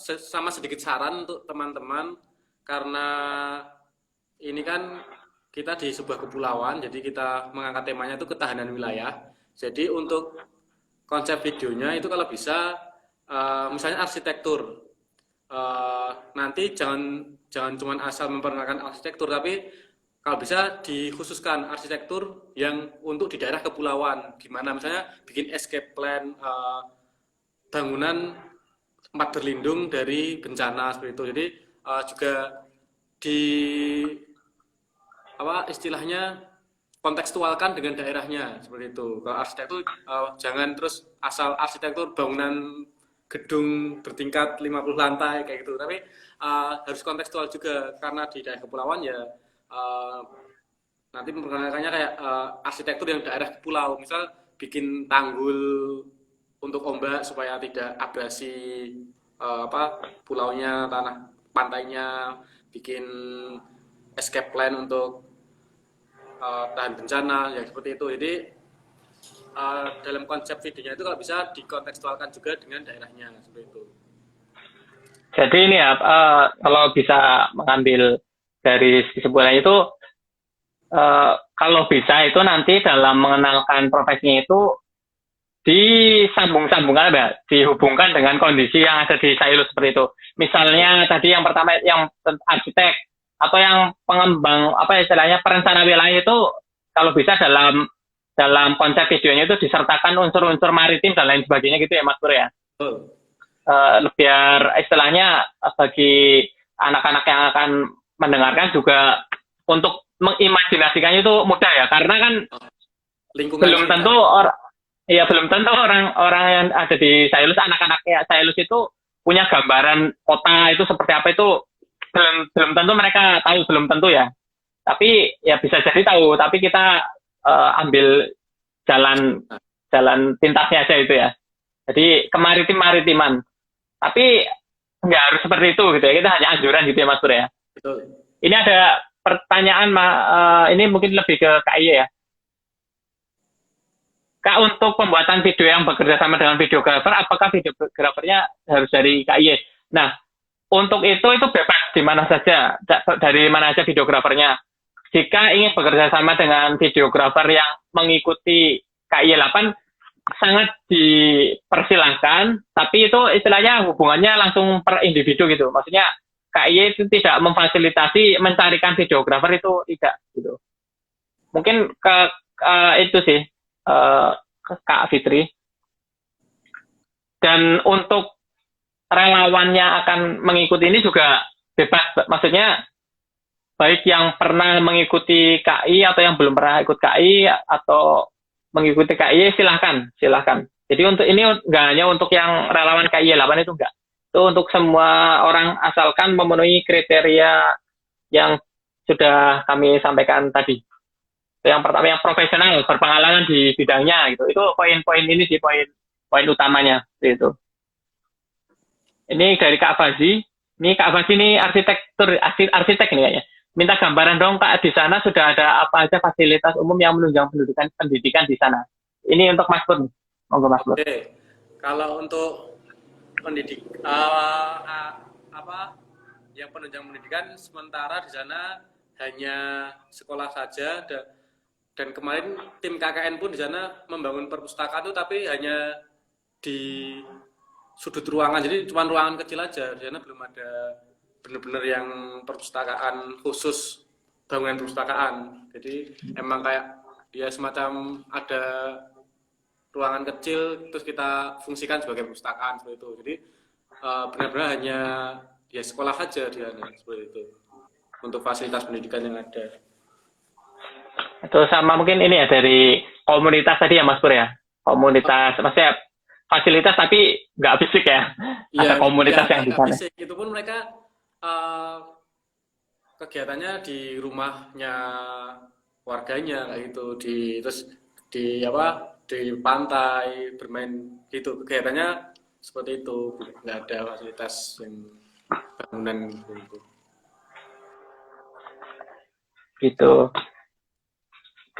sama sedikit saran untuk teman-teman, karena ini kan kita di sebuah kepulauan, jadi kita mengangkat temanya itu ketahanan wilayah. Jadi untuk konsep videonya itu kalau bisa misalnya arsitektur, nanti jangan cuma asal memperkenalkan arsitektur, tapi kalau bisa dikhususkan arsitektur yang untuk di daerah kepulauan, gimana misalnya bikin escape plan, bangunan tempat berlindung dari bencana seperti itu. Jadi juga di istilahnya kontekstualkan dengan daerahnya seperti itu. Kalau arsitektur jangan terus asal arsitektur bangunan gedung bertingkat 50 lantai kayak gitu. Tapi harus kontekstual juga karena di daerah kepulauan ya nanti memperkenalkannya kayak arsitektur yang daerah pulau, misal bikin tanggul untuk ombak supaya tidak abrasi pulaunya, tanah pantainya, bikin escape plan untuk tahan bencana ya seperti itu. Jadi dalam konsep videonya itu kalau bisa dikontekstualkan juga dengan daerahnya seperti itu. Jadi ini ya, kalau bisa mengambil dari kesimpulannya itu, kalau bisa itu nanti dalam mengenalkan profesinya itu disambung-sambungkan ya, dihubungkan dengan kondisi yang ada di Sailus seperti itu. Misalnya tadi yang pertama yang arsitek atau yang pengembang istilahnya perencana wilayah itu kalau bisa dalam konsep videonya itu disertakan unsur-unsur maritim dan lain sebagainya gitu ya Mas Pur ya. Biar istilahnya bagi anak-anak yang akan mendengarkan juga untuk mengimajinasikannya itu mudah ya, karena kan belum tentu orang yang ada di Sailus, anak-anaknya Sailus itu punya gambaran kota itu seperti apa, itu belum tentu mereka tahu, belum tentu ya. Tapi ya bisa jadi tahu, tapi kita ambil jalan pintasnya aja itu ya. Jadi maritiman. Tapi nggak harus seperti itu gitu ya. Kita hanya anjuran gitu ya Mas Pur ya. Betul. Ini ada pertanyaan ini mungkin lebih ke KIY ya. Kak, untuk pembuatan video yang bekerja sama dengan videografer, apakah videografernya harus dari KIY? Nah, untuk itu bebas di mana saja, dari mana saja videografernya. Jika ingin bekerja sama dengan videografer yang mengikuti KIY 8, sangat dipersilahkan, tapi itu istilahnya hubungannya langsung per individu gitu. Maksudnya KIY itu tidak memfasilitasi mencarikan videografer, itu tidak gitu. Mungkin itu sih Kak Fitri. Dan untuk relawannya akan mengikuti ini juga bebas, maksudnya baik yang pernah mengikuti KI atau yang belum pernah ikut KI atau mengikuti KI, silahkan. Jadi untuk ini nggak hanya untuk yang relawan KI 8 itu enggak. Itu untuk semua orang asalkan memenuhi kriteria yang sudah kami sampaikan tadi. Yang pertama yang profesional, berpengalaman di bidangnya gitu. Itu poin-poin ini sih poin utamanya itu. Ini dari Kak Fazi. Ini Kak Fazi ini arsitek ini kayaknya. Minta gambaran dong Kak, di sana sudah ada apa aja fasilitas umum yang menunjang pendidikan di sana. Ini untuk Mas Pur. Monggo Mas Pur. Oke. Kalau untuk yang penunjang pendidikan sementara di sana hanya sekolah saja, dan kemarin tim KKN pun di sana membangun perpustakaan itu tapi hanya di sudut ruangan, jadi cuma ruangan kecil aja. Di sana belum ada benar-benar yang perpustakaan khusus, bangunan perpustakaan. Jadi emang kayak ya semacam ada ruangan kecil terus kita fungsikan sebagai perpustakaan seperti itu. Jadi benar-benar hanya ya sekolah saja di sana seperti itu untuk fasilitas pendidikan yang ada. Itu sama mungkin ini ya dari komunitas tadi ya Mas Pur ya. Komunitas maksudnya fasilitas tapi nggak fisik ya. Ada komunitas yang di sana. Itu pun mereka kegiatannya di rumahnya warganya kayak gitu, terus di pantai bermain gitu, kegiatannya seperti itu, nggak ada fasilitas yang bangunan gitu.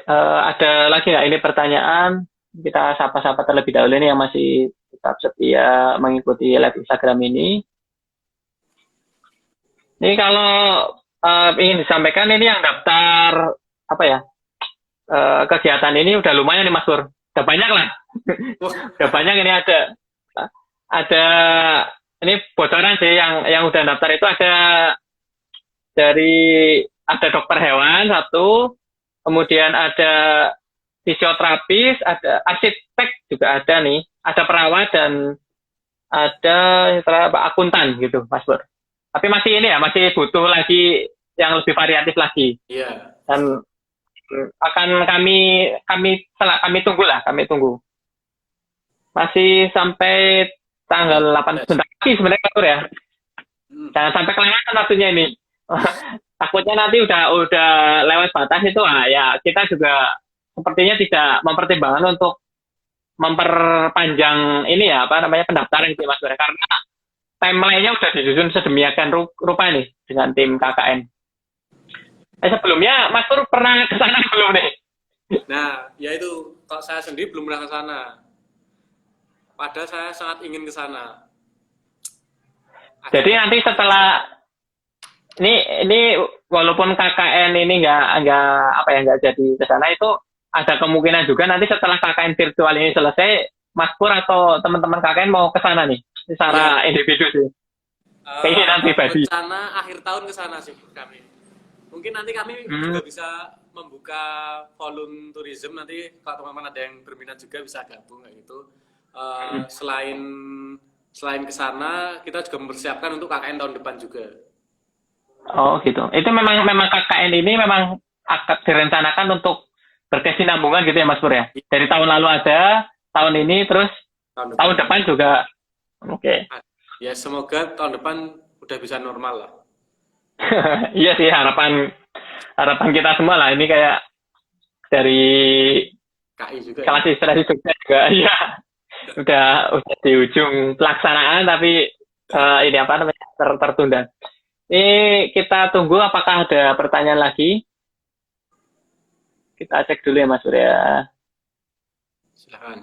Ada lagi nggak ini pertanyaan? Kita sapa-sapa terlebih dahulu ini yang masih tetap setia mengikuti live Instagram ini. Ini kalau ingin disampaikan ini yang daftar kegiatan ini udah lumayan nih Mas Pur. Udah banyak lah. Udah banyak ini ada ini bocoran sih yang udah daftar itu ada dokter hewan satu, kemudian ada fisioterapis, ada arsitek juga ada nih, ada perawat dan ada akuntan gitu Mas Pur. Tapi masih masih butuh lagi yang lebih variatif lagi. Iya. Dan akan kami tunggu lah, kami tunggu. Masih sampai tanggal 8 Yes. sebentar lagi sebenarnya Mas Pur ya. Hmm. Jangan sampai kelewatan waktunya ini. Takutnya nanti udah lewat batas itu, ya kita juga sepertinya tidak mempertimbangkan untuk memperpanjang ini ya, apa namanya, pendaftaran gitu ya, Mas Pur, karena timeline-nya udah disusun sedemikian rupa nih dengan tim KKN. Sebelumnya Mas Pur pernah ke sana belum nih? Nah, ya itu, kalau saya sendiri belum pernah ke sana. Padahal saya sangat ingin ke sana. Jadi nanti setelah ini walaupun KKN ini nggak jadi ke sana, itu ada kemungkinan juga nanti setelah KKN virtual ini selesai, Mas Pur atau teman-teman KKN mau ke sana nih secara individu sih. Keinginan pribadi. Rencana akhir tahun ke sana sih kami. Mungkin nanti kami juga bisa membuka volume tourism, nanti kalau teman-teman ada yang berminat juga bisa gabung kayak gitu. Selain ke sana, kita juga mempersiapkan untuk KKN tahun depan juga. Oh gitu. Itu memang KKN ini memang akan direncanakan untuk berkesinambungan gitu ya Mas Pur ya. Dari tahun lalu ada, tahun ini terus tahun depan juga. Oke. Ya semoga tahun depan udah bisa normal lah. Iya sih, harapan kita semua lah. Ini kayak dari KI juga. kelas istrasi Jogja juga, ya udah di ujung pelaksanaan, tapi ini apa namanya tertunda. Ini kita tunggu apakah ada pertanyaan lagi. Kita cek dulu ya Mas Surya. Silakan.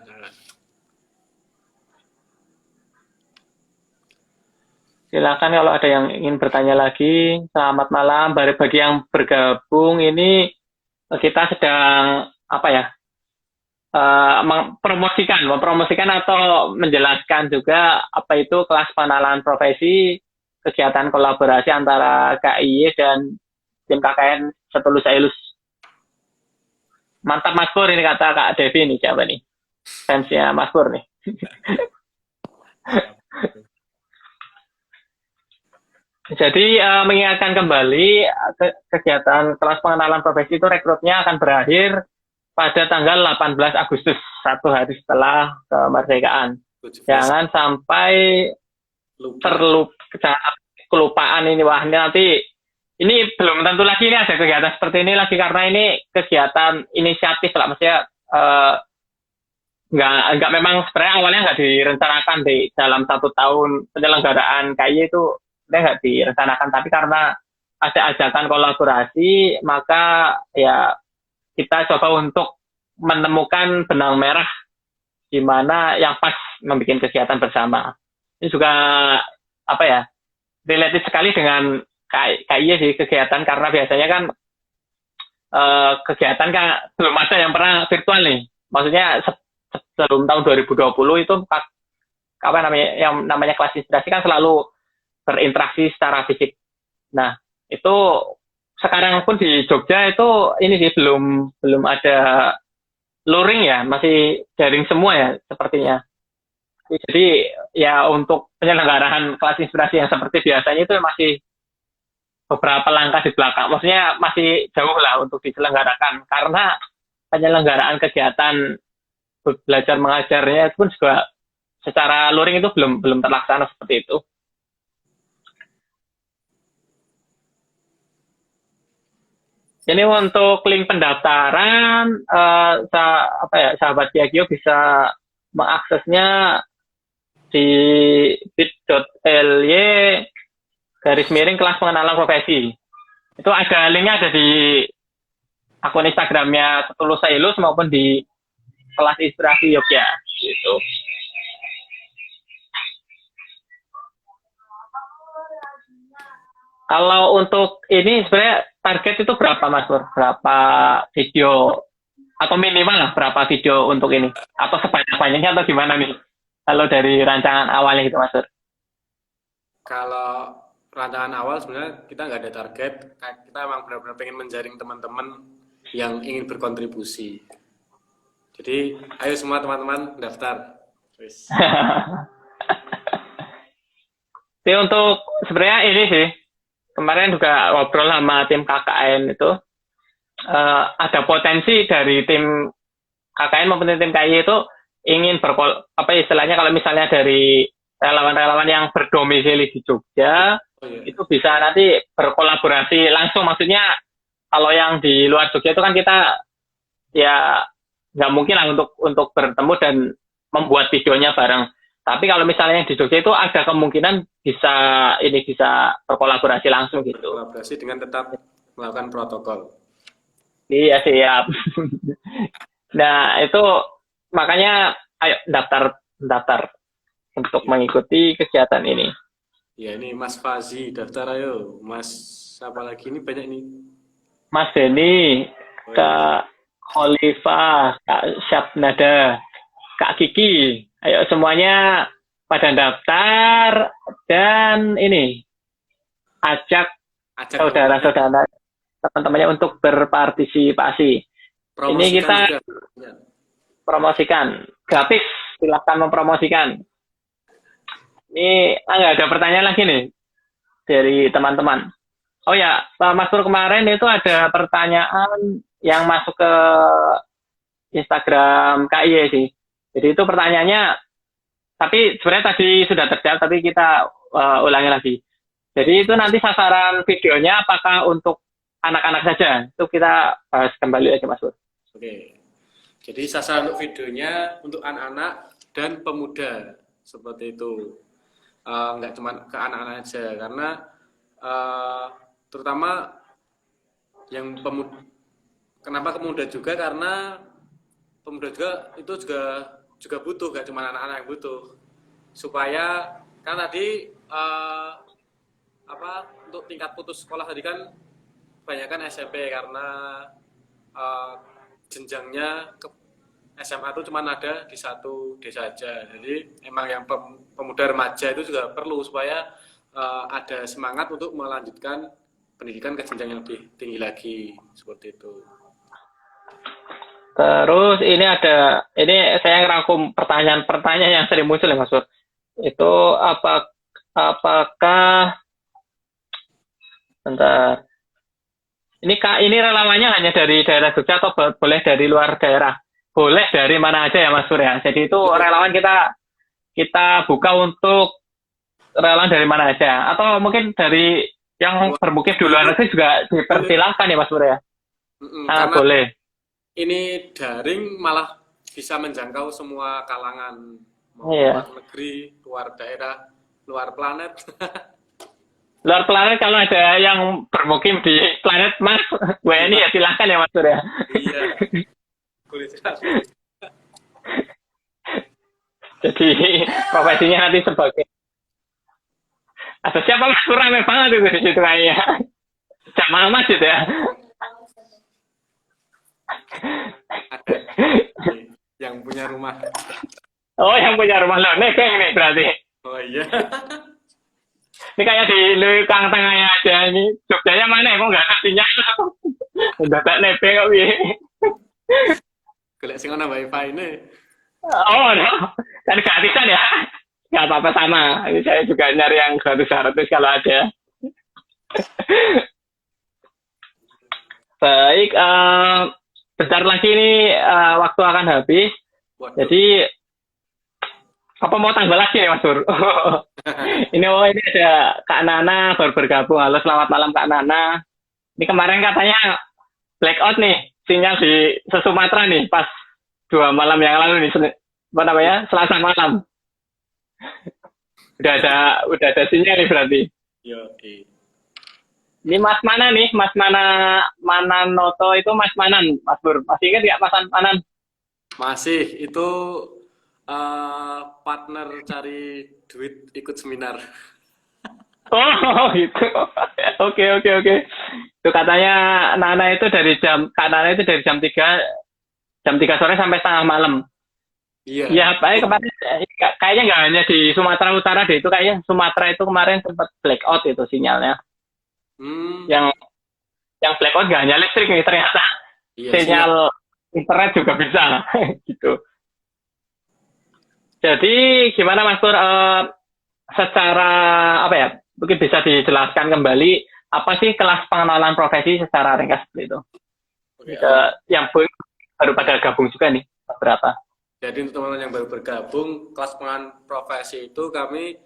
Silakan kalau ada yang ingin bertanya lagi. Selamat malam. Bagi yang bergabung ini kita sedang apa ya? Mempromosikan atau menjelaskan juga apa itu kelas pengenalan profesi, kegiatan kolaborasi antara KIY dan tim KKN Setulus Ailus. Mantap Mas Pur, ini kata Kak Devi nih, siapa nih? Fansnya Mas Pur nih. Jadi mengingatkan kembali kegiatan kelas pengenalan profesi itu rekrutnya akan berakhir pada tanggal 18 Agustus, 1 hari setelah kemerdekaan. Jangan sampai kelupaan ini. Wah, nanti ini belum tentu lagi ini ada kegiatan seperti ini lagi, karena ini kegiatan inisiatif lah, maksudnya nggak memang sebenarnya awalnya nggak direncanakan di dalam 1 tahun penyelenggaraan KIY itu nggak direncanakan, tapi karena ada ajakan kolaborasi, maka ya kita coba untuk menemukan benang merah di mana yang pas membuat kegiatan bersama. Ini juga apa ya, related sekali dengan KIY sih kegiatan, karena biasanya kan kegiatan kan belum ada yang pernah virtual nih. Maksudnya sebelum tahun 2020 itu apa namanya, yang namanya kelas inspirasi kan selalu berinteraksi secara fisik. Nah, itu sekarang pun di Jogja itu ini sih belum ada luring ya, masih daring semua ya sepertinya. Jadi ya untuk penyelenggaraan kelas inspirasi yang seperti biasanya itu masih beberapa langkah di belakang. Maksudnya masih jauh lah untuk diselenggarakan, karena penyelenggaraan kegiatan belajar mengajarnya pun juga secara luring itu belum terlaksana seperti itu. Ini untuk link pendaftaran, sahabat Diageo bisa mengaksesnya di bit.ly kelas pengenalan profesi. Itu ada linknya, ada di akun Instagramnya Setulus Ailus maupun di kelas inspirasi Yogya. Gitu. Kalau untuk ini sebenarnya target itu berapa Mas Pur? Berapa video atau minimal lah berapa video untuk ini? Atau sebanyak-banyaknya atau gimana nih? Kalau dari rancangan awalnya gitu Mas Pur? Kalau rancangan awal sebenarnya kita nggak ada target. Kita emang benar-benar pengen menjaring teman-teman yang ingin berkontribusi. Jadi ayo semua teman-teman daftar. Jadi untuk sebenarnya ini sih, kemarin juga ngobrol sama tim KKN itu, ada potensi dari tim KKN maupun tim KI itu ingin istilahnya kalau misalnya dari relawan-relawan yang berdomisili di Jogja Oh iya. itu bisa nanti berkolaborasi langsung. Maksudnya kalau yang di luar Jogja itu kan kita ya nggak mungkin lah untuk bertemu dan membuat videonya bareng. Tapi kalau misalnya yang di Jogja itu ada kemungkinan bisa berkolaborasi langsung gitu. Kolaborasi dengan tetap melakukan protokol. Iya siap. Nah itu makanya ayo daftar untuk mengikuti kegiatan ini. Ya ini Mas Fazi daftar ayo. Mas siapa lagi ini banyak nih. Mas Denny, Oh, iya. Kak Khalifah, Kak Syabnada, Kak Kiki, ayo semuanya pada daftar dan ini ajak Ajak saudara-saudara teman-temannya untuk berpartisipasi. promosikan Ini kita juga. Ya. promosikan gratis, silahkan mempromosikan. Ini nggak ada pertanyaan lagi nih dari teman-teman. Oh ya, Pak Mas Pur, kemarin itu ada pertanyaan yang masuk ke Instagram KIY sih. Jadi itu pertanyaannya, tapi sebenarnya tadi sudah terjawab, tapi kita ulangi lagi. Jadi itu nanti sasaran videonya apakah untuk anak-anak saja? Itu kita bahas kembali aja Mas Pur. Oke. Jadi sasaran untuk videonya untuk anak-anak dan pemuda seperti itu. Nggak cuma ke anak-anak aja karena terutama yang pemuda. Kenapa pemuda juga? Karena pemuda juga itu juga butuh, nggak cuma anak-anak yang butuh. Supaya kan tadi untuk tingkat putus sekolah tadi kan kebanyakan SMP karena jenjangnya ke SMA itu cuma ada di satu desa aja. Jadi emang yang pemuda remaja itu juga perlu supaya ada semangat untuk melanjutkan pendidikan ke jenjang yang lebih tinggi lagi seperti itu. Terus ini saya ngerangkum pertanyaan-pertanyaan yang sering muncul ya Mas Pur. Itu apakah bentar. Ini relawannya hanya dari daerah Jogja atau boleh dari luar daerah? Boleh dari mana aja ya Mas Pur ya. Jadi itu relawan kita buka untuk relawan dari mana aja, atau mungkin dari yang bermukim di luar negeri juga dipersilahkan ya Mas Pur ya. Sangat boleh. Ini daring malah bisa menjangkau semua kalangan, mau Iya. luar negeri, luar daerah, luar planet. Luar planet kalau ada yang bermukim di planet Mas, WNI ya silahkan ya Mas Pur ya. Iya. Kulit Jadi profesinya nanti sebagai atau siapa Mas Pur, rame banget itu di situ kayaknya. Jamaah masjid ya. ada yang punya rumah. Oh yang punya rumah lo, nebeng nih berarti. Oh iya. Ini kayak di Lukang Tengahnya aja ini. Jogjanya mana? Kok nggak ada sinyal? Udah tak nebeng kok ini. Golek sing ana wifi ini. Oh no, kan gratisan ya. Nggak apa-apa sama. Ini saya juga nyari yang gratis kalau ada. Baik, bentar lagi nih waktu akan habis. Waduh. Jadi apa mau tambah lagi ya Mas Pur? ini ada Kak Nana baru bergabung. Halo, selamat malam Kak Nana. Ini kemarin katanya blackout nih sinyal di Sumatera nih pas 2 malam yang lalu nih, Selasa malam. Udah ada sinyal nih berarti. Yo, okay. Ini Mas mana nih? Mas Manan Noto itu Mas Manan, Mas Pur. Masih ingat nggak Mas Manan? Masih itu partner cari duit ikut seminar. Oh gitu. Oke. Itu katanya Kak Nana itu dari jam 3 sore sampai setengah malam. Iya. Ya, kemarin kayaknya nggak hanya di Sumatera Utara deh, itu kayaknya Sumatera itu kemarin sempat blackout itu sinyalnya. Yang blackout nggak hanya listrik nih ternyata. Iya, Sinyal internet juga bisa gitu. Jadi gimana Mas Pur, secara apa ya, mungkin bisa dijelaskan kembali apa sih kelas pengenalan profesi secara ringkas seperti itu. Oke, Yang baru pada gabung juga nih beberapa. Jadi untuk teman-teman yang baru bergabung, kelas pengenalan profesi itu kami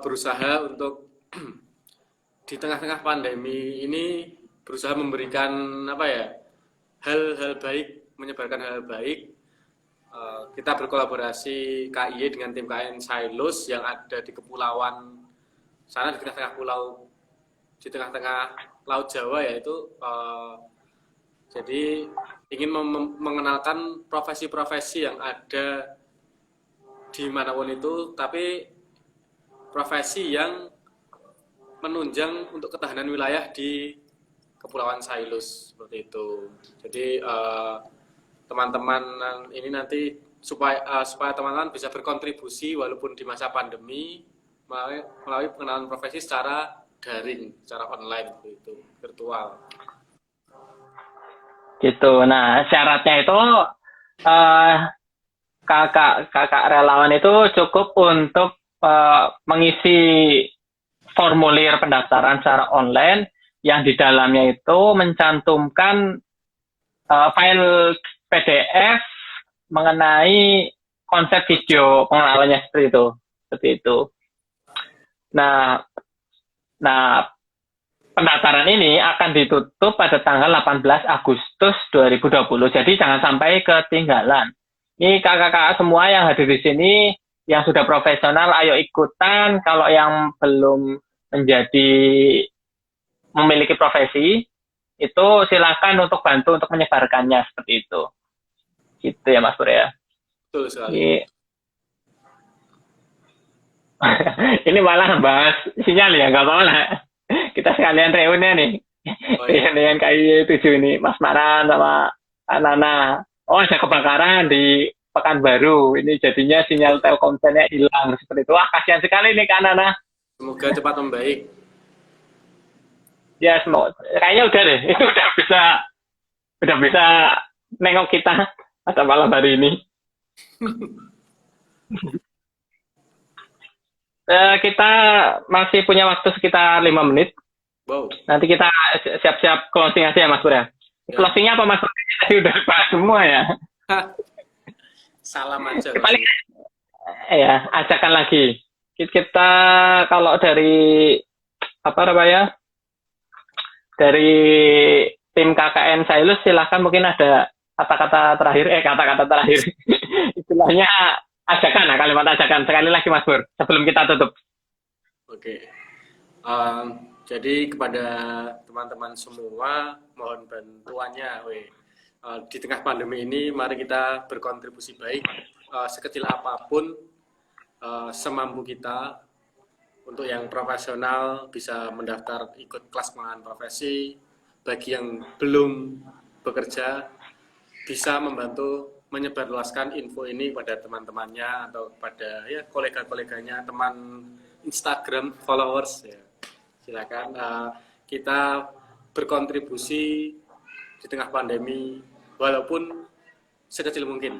berusaha untuk di tengah-tengah pandemi ini berusaha memberikan apa ya, hal-hal baik, menyebarkan hal baik. Kita berkolaborasi KIY dengan tim KN Silos yang ada di kepulauan sana, di tengah-tengah pulau, di tengah-tengah Laut Jawa, yaitu jadi ingin mengenalkan profesi-profesi yang ada di manapun itu, tapi profesi yang menunjang untuk ketahanan wilayah di Kepulauan Sailus, seperti itu. Jadi teman-teman ini nanti supaya teman-teman bisa berkontribusi walaupun di masa pandemi melalui pengenalan profesi secara daring, secara online, itu virtual. Gitu. Nah, syaratnya itu kakak relawan itu cukup untuk mengisi formulir pendaftaran secara online yang di dalamnya itu mencantumkan file PDF mengenai konsep video pengenalannya seperti itu. Nah, pendaftaran ini akan ditutup pada tanggal 18 Agustus 2020. Jadi jangan sampai ketinggalan. Ini kakak-kakak semua yang hadir di sini yang sudah profesional, ayo ikutan. Kalau yang belum memiliki profesi, itu silakan untuk bantu untuk menyebarkannya seperti itu. Gitu ya Mas Pur ya. Betul sekali. Ini malah bahas sinyal ya, nggak apa-apa lah. Kita sekalian reuni nih. Oh, iya. Dengan KIY 7 ini, Mas Maran sama Nana. Oh, ada kebakaran di Pekanbaru. Ini jadinya sinyal Telkomselnya hilang seperti itu. Wah, kasihan sekali nih Kak Nana. Semoga cepat membaik. Ya, semoga. Kayaknya udah deh. Itu udah bisa nengok kita pada malam hari ini. Kita masih punya waktu sekitar 5 menit. Wow. Nanti kita siap-siap closing aja ya Mas Pur ya. Closingnya apa Mas Pur? Tadi udah bahas semua ya. Salam aja. Paling ya, ajakan lagi. Kita kalau dari dari tim KKN Sailus silahkan mungkin ada kata-kata terakhir istilahnya ajakan, kalimat ajakan sekali lagi Mas Pur sebelum kita tutup. Oke. Jadi kepada teman-teman semua mohon bantuannya di tengah pandemi ini, mari kita berkontribusi baik sekecil apapun, semampu kita. Untuk yang profesional bisa mendaftar ikut kelas pengenalan profesi. Bagi yang belum bekerja bisa membantu menyebarluaskan info ini pada teman-temannya atau pada ya kolega-koleganya, teman Instagram, followers ya. Silakan kita berkontribusi di tengah pandemi walaupun sekecil mungkin.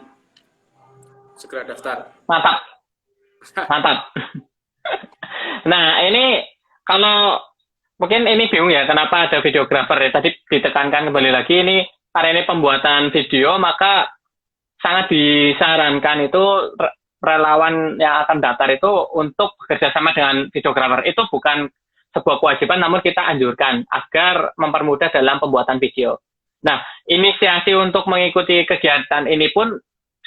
Segera daftar. Mantap. Nah, ini kalau mungkin ini bingung ya kenapa ada videografer ya. Tadi ditekankan kembali lagi ini karena ini pembuatan video, maka sangat disarankan itu relawan yang akan daftar itu untuk bekerjasama dengan videografer. Itu bukan sebuah kewajiban, namun kita anjurkan agar mempermudah dalam pembuatan video. Nah, inisiasi untuk mengikuti kegiatan ini pun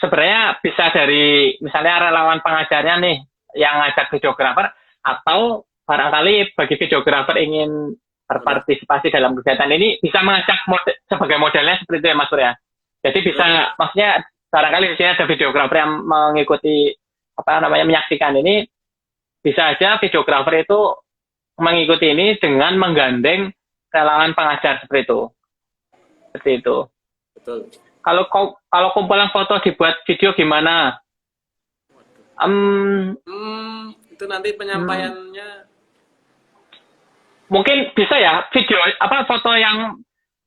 sebenarnya bisa dari misalnya relawan pengajarnya nih yang ngajak videografer, atau barangkali bagi videografer ingin berpartisipasi dalam kegiatan ini bisa mengajak sebagai modelnya seperti itu ya Mas Pur ya. Jadi bisa maksudnya barangkali di sini ada videografer yang mengikuti menyaksikan ini, bisa aja videografer itu mengikuti ini dengan menggandeng relawan pengajar seperti itu. Betul. Kalau kumpulan foto dibuat video gimana? Itu nanti penyampaiannya mungkin bisa ya foto yang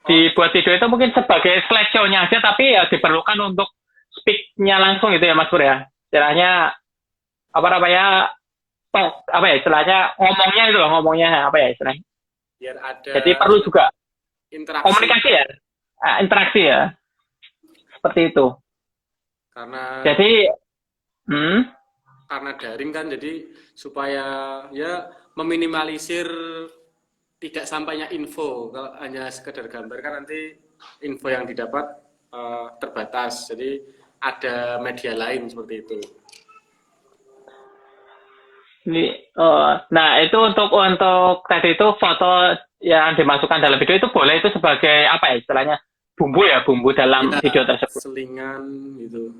dibuat video itu mungkin sebagai slideshow-nya aja, tapi ya diperlukan untuk speak-nya langsung gitu ya Mas Pur ya. Istilahnya istilahnya ngomongnya itu loh, istilahnya. Biar ada. Jadi perlu juga interaksi. Komunikasi ya, interaksi ya. Seperti itu. Karena Jadi, hmm, karena daring kan, jadi supaya ya meminimalisir tidak sampainya info. Kalau hanya sekedar gambar kan nanti info yang didapat terbatas. Jadi ada media lain seperti itu. nah itu untuk tadi itu foto yang dimasukkan dalam video itu boleh itu sebagai apa ya istilahnya bumbu ya bumbu dalam Ya, video tersebut. selingan gitu.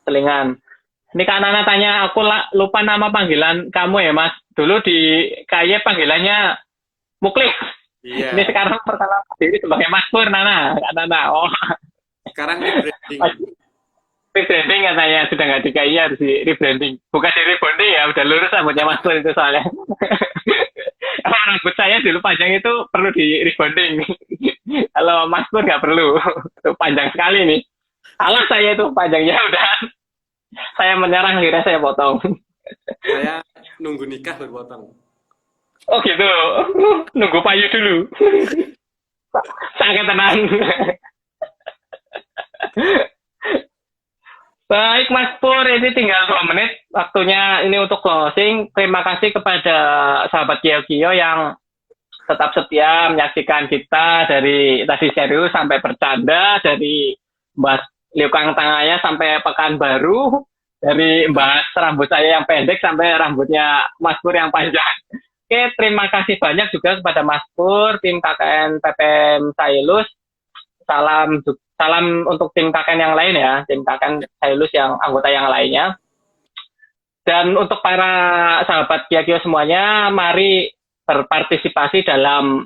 Selingan. Ini Kak Nana tanya, aku lupa nama panggilan kamu ya Mas. Dulu di KY panggilannya Muklis. Ini Iya. sekarang perkenalkan diri sebagai Mas Pur Nana. Kak Nana. Oh, Sekarang ini branding. rebranding katanya sudah nggak di KY harus di rebranding. Bukan di rebonding ya, udah lurus rambutnya Mas Pur itu soalnya. Kalau rambut saya dulu panjang itu perlu di rebonding. Kalau Mas Pur nggak perlu. Itu panjang sekali nih. Alas saya itu panjangnya udah saya menyerang akhirnya saya potong. Saya nunggu nikah baru potong. Oh gitu. Nunggu payu dulu. Sangat tenang. Baik Mas Pur, ini tinggal 2 menit waktunya ini untuk closing. Terima kasih kepada sahabat Kio Kio yang tetap setia menyaksikan kita dari tadi serius sampai bercanda, dari bahas liukang tangannya sampai pekan baru, dari bahas rambut saya yang pendek sampai rambutnya Mas Pur yang panjang. Oke, terima kasih banyak juga kepada Mas Pur, tim KKN PPM Sailus. Salam untuk tim KKN yang lain ya, tim KKN Sailus yang anggota yang lainnya. Dan untuk para sahabat Kio semuanya, mari berpartisipasi dalam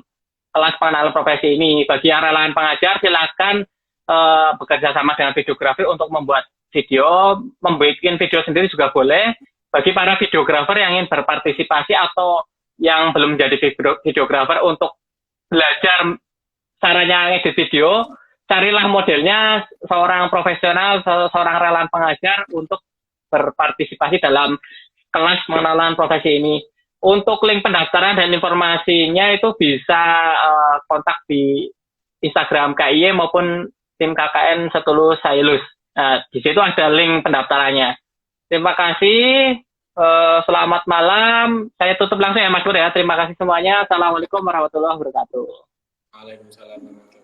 kelas pengenalan profesi ini. Bagi yang relawan pengajar, silakan bekerja sama dengan videografer untuk membuat video, membuat video sendiri juga boleh. Bagi para videografer yang ingin berpartisipasi atau yang belum menjadi videografer untuk belajar caranya ngedit video, carilah modelnya seorang profesional, seorang relawan pengajar untuk berpartisipasi dalam kelas pengenalan profesi ini. Untuk link pendaftaran dan informasinya itu bisa kontak di Instagram KIY maupun tim KKN Setulus Sailus. Nah, di situ ada link pendaftarannya. Terima kasih. Selamat malam. Saya tutup langsung ya Mas Pur ya. Terima kasih semuanya. Assalamualaikum warahmatullahi wabarakatuh. Waalaikumsalam.